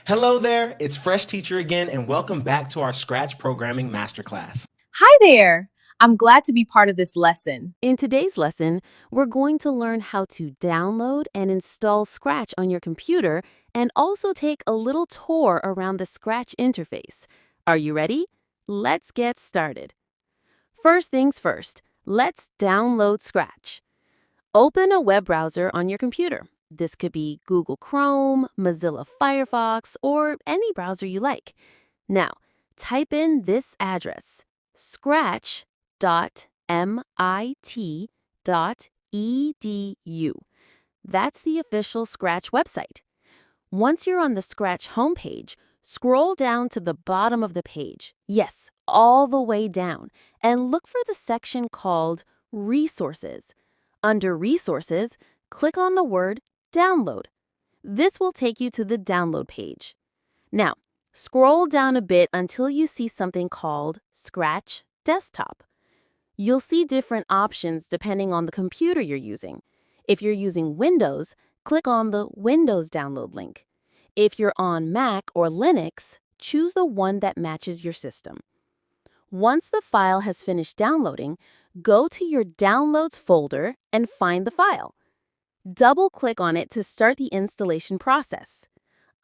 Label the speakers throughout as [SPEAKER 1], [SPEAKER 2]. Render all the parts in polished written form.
[SPEAKER 1] Hello there, it's Fresh Teacher again, and welcome back to our Scratch Programming Masterclass.
[SPEAKER 2] Hi there! I'm glad to be part of this lesson.
[SPEAKER 3] In today's lesson, we're going to learn how to download and install Scratch on your computer and also take a little tour around the Scratch interface. Are you ready? Let's get started. First things first, let's download Scratch. Open a web browser on your computer. This could be Google Chrome, Mozilla Firefox, or any browser you like. Now, type in this address, scratch.mit.edu. That's the official Scratch website. Once you're on the Scratch homepage, scroll down to the bottom of the page. Yes, all the way down, and look for the section called Resources. Under Resources, click on the word Download. This will take you to the download page. Now, scroll down a bit until you see something called Scratch Desktop. You'll see different options depending on the computer you're using. If you're using Windows, click on the Windows download link. If you're on Mac or Linux, choose the one that matches your system. Once the file has finished downloading, go to your Downloads folder and find the file. Double-click on it to start the installation process.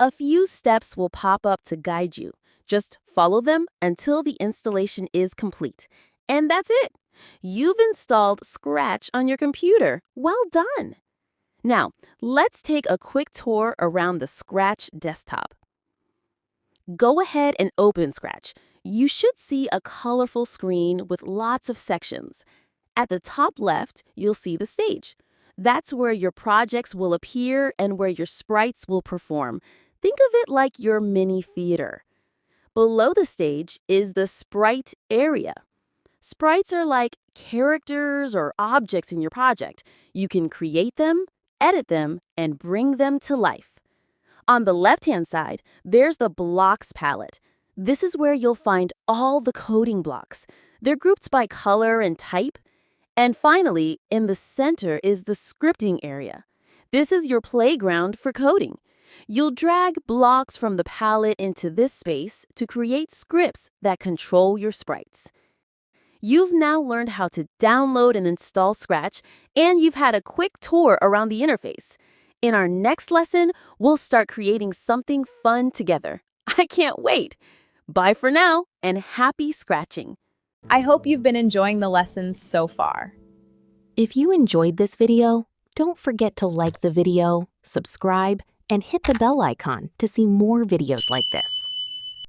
[SPEAKER 3] A few steps will pop up to guide you. Just follow them until the installation is complete. And that's it! You've installed Scratch on your computer. Well done! Now, let's take a quick tour around the Scratch desktop. Go ahead and open Scratch. You should see a colorful screen with lots of sections. At the top left, you'll see the stage. That's where your projects will appear and where your sprites will perform. Think of it like your mini theater. Below the stage is the Sprite area. Sprites are like characters or objects in your project. You can create them, edit them, and bring them to life. On the left-hand side, there's the Blocks palette. This is where you'll find all the coding blocks. They're grouped by color and type. And finally, in the center is the Scripting area. This is your playground for coding. You'll drag blocks from the palette into this space to create scripts that control your sprites. You've now learned how to download and install Scratch, and you've had a quick tour around the interface. In our next lesson, we'll start creating something fun together. I can't wait! Bye for now, and happy scratching!
[SPEAKER 2] I hope you've been enjoying the lessons so far.
[SPEAKER 3] If you enjoyed this video, don't forget to like the video, subscribe, and hit the bell icon to see more videos like this.